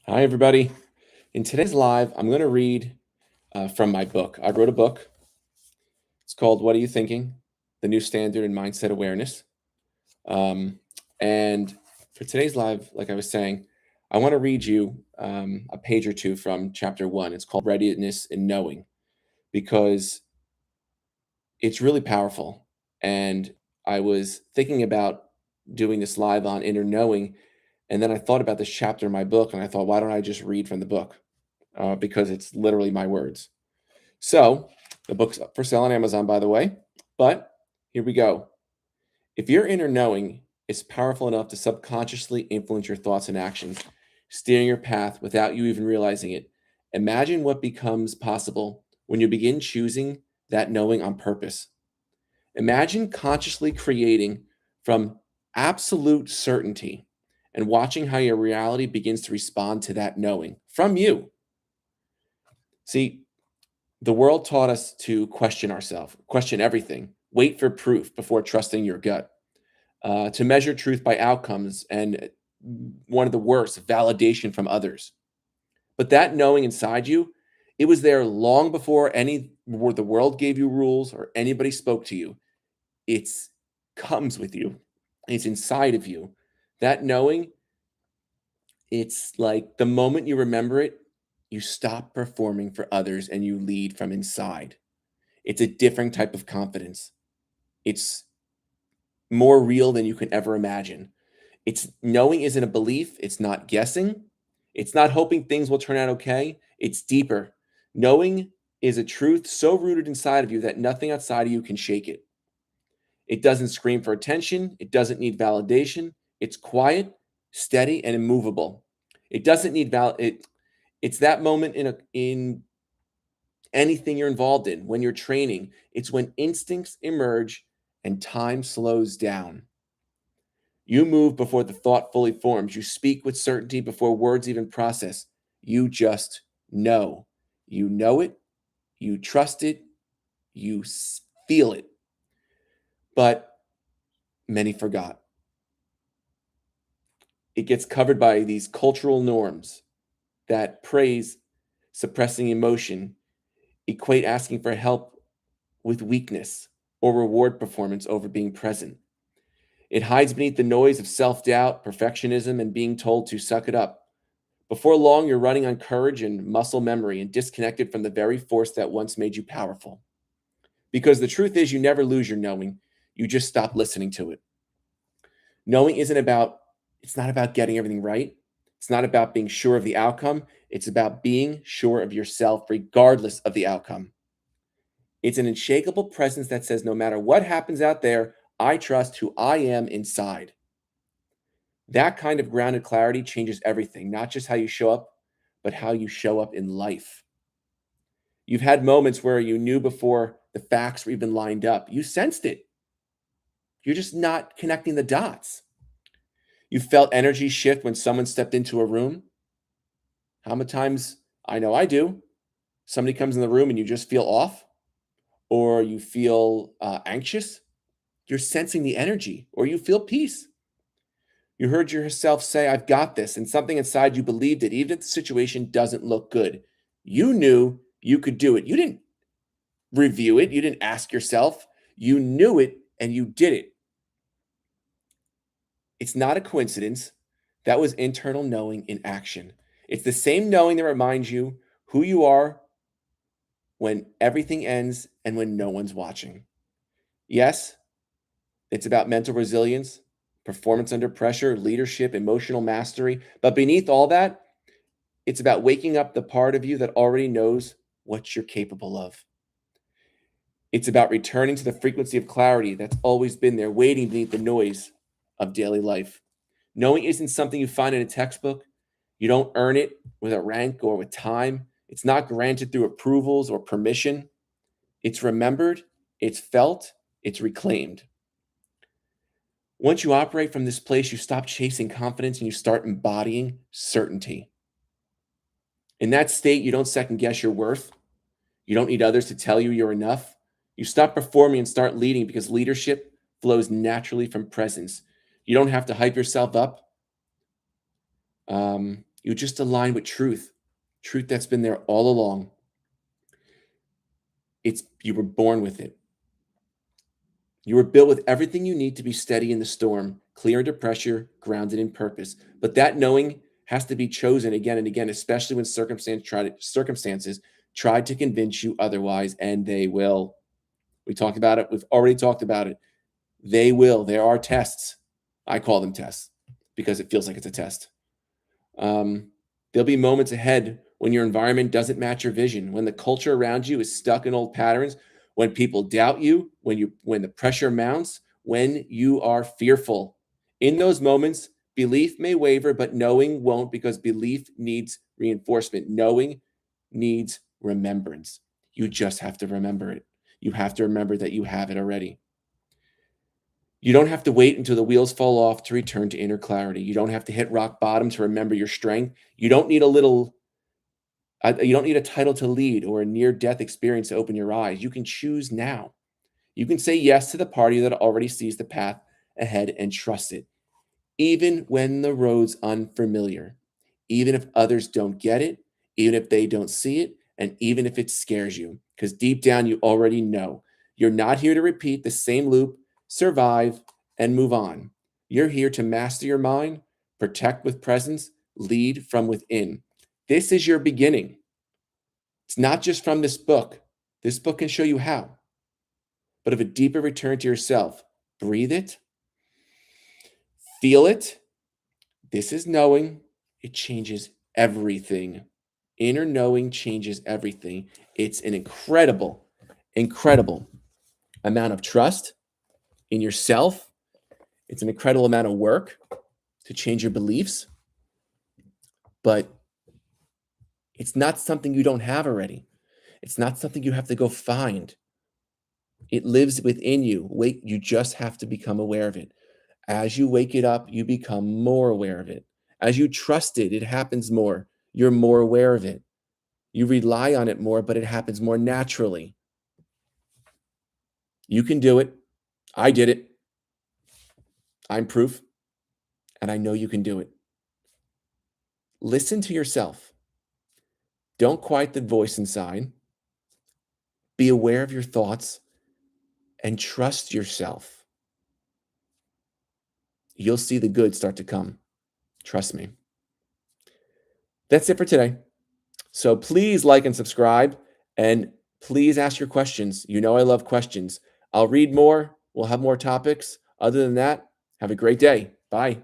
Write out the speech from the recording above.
Hi, everybody. In today's live, I'm going to read from my book. I wrote a book. It's called What Are You Thinking? The New Standard in Mindset Awareness. And for today's live, like I was saying, I want to read you a page or two from chapter 1. It's called Readiness and Knowing because it's really powerful. And I was thinking about doing this live on inner knowing. And then I thought about this chapter in my book and I thought, why don't I just read from the book? Because it's literally my words. So the book's up for sale on Amazon, by the way. But here we go. If your inner knowing is powerful enough to subconsciously influence your thoughts and actions, steering your path without you even realizing it, imagine what becomes possible when you begin choosing that knowing on purpose. Imagine consciously creating from absolute certainty and watching how your reality begins to respond to that knowing from you. See, the world taught us to question ourselves, question everything, wait for proof before trusting your gut, to measure truth by outcomes, and one of the worst, validation from others. But that knowing inside you, it was there long before the world gave you rules or anybody spoke to you. It's comes with you. It's inside of you. That knowing, it's like the moment you remember it, you stop performing for others and you lead from inside. It's a different type of confidence. It's more real than you can ever imagine. It's knowing isn't a belief, it's not guessing, it's not hoping things will turn out okay. It's deeper. Knowing is a truth so rooted inside of you that nothing outside of you can shake it. It doesn't scream for attention, it doesn't need validation. It's quiet, steady, and immovable. It doesn't need it's that moment in anything you're involved in, when you're training. It's when instincts emerge and time slows down. You move before the thought fully forms. You speak with certainty before words even process. You just know. You know it, you trust it, you feel it. But many forgot. It gets covered by these cultural norms that praise suppressing emotion, equate asking for help with weakness, or reward performance over being present. It hides beneath the noise of self doubt, perfectionism, and being told to suck it up. Before long, you're running on courage and muscle memory and disconnected from the very force that once made you powerful. Because the truth is, you never lose your knowing, you just stop listening to it. Knowing it's not about getting everything right. It's not about being sure of the outcome. It's about being sure of yourself, regardless of the outcome. It's an unshakable presence that says, no matter what happens out there, I trust who I am inside. That kind of grounded clarity changes everything, not just how you show up, but how you show up in life. You've had moments where you knew before the facts were even lined up. You sensed it. You're just not connecting the dots. You felt energy shift when someone stepped into a room. How many times, I know I do, somebody comes in the room and you just feel off or you feel anxious. You're sensing the energy or you feel peace. You heard yourself say, I've got this, and something inside you believed it, even if the situation doesn't look good. You knew you could do it. You didn't review it, you didn't ask yourself. You knew it and you did it. It's not a coincidence. That was internal knowing in action. It's the same knowing that reminds you who you are when everything ends and when no one's watching. Yes, it's about mental resilience, performance under pressure, leadership, emotional mastery. But beneath all that, it's about waking up the part of you that already knows what you're capable of. It's about returning to the frequency of clarity that's always been there, waiting beneath the noise of daily life. Knowing isn't something you find in a textbook. You don't earn it with a rank or with time. It's not granted through approvals or permission. It's remembered, it's felt, it's reclaimed. Once you operate from this place, you stop chasing confidence and you start embodying certainty. In that state, you don't second guess your worth. You don't need others to tell you you're enough. You stop performing and start leading because leadership flows naturally from presence. You don't have to hype yourself up. You You just align with truth, truth that's been there all along. You were born with it. You were built with everything you need to be steady in the storm, clear under pressure, grounded in purpose. But that knowing has to be chosen again and again, especially when circumstances try to convince you otherwise, and they will. We talked about it. We've already talked about it. They will. There are tests. I call them tests because it feels like it's a test. There'll be moments ahead when your environment doesn't match your vision, when the culture around you is stuck in old patterns, when people doubt you, when the pressure mounts, when you are fearful. In those moments, belief may waver, but knowing won't, because belief needs reinforcement. Knowing needs remembrance. You just have to remember it. You have to remember that you have it already. You don't have to wait until the wheels fall off to return to inner clarity. You don't have to hit rock bottom to remember your strength. You don't need a title to lead or a near death experience to open your eyes. You can choose now. You can say yes to the party that already sees the path ahead and trust it, even when the road's unfamiliar, even if others don't get it, even if they don't see it, and even if it scares you, because deep down you already know. You're not here to repeat the same loop, survive, and move on. You're here to master your mind, protect with presence, lead from within. This is your beginning. It's not just from this book. This book can show you how, but of a deeper return to yourself. Breathe it, feel it. This is knowing. It changes everything. Inner knowing changes everything. It's an incredible, incredible amount of trust in yourself. It's an incredible amount of work to change your beliefs, but it's not something you don't have already. It's not something you have to go find. It lives within you. Wait, you just have to become aware of it. As you wake it up, you become more aware of it. As you trust it, it happens more. You're more aware of it. You rely on it more, but it happens more naturally. You can do it. I did it. I'm proof, and I know you can do it. Listen to yourself. Don't quiet the voice inside. Be aware of your thoughts and trust yourself. You'll see the good start to come. Trust me. That's it for today. So please like and subscribe, and please ask your questions. You know I love questions. I'll read more. We'll have more topics. Other than that, have a great day. Bye.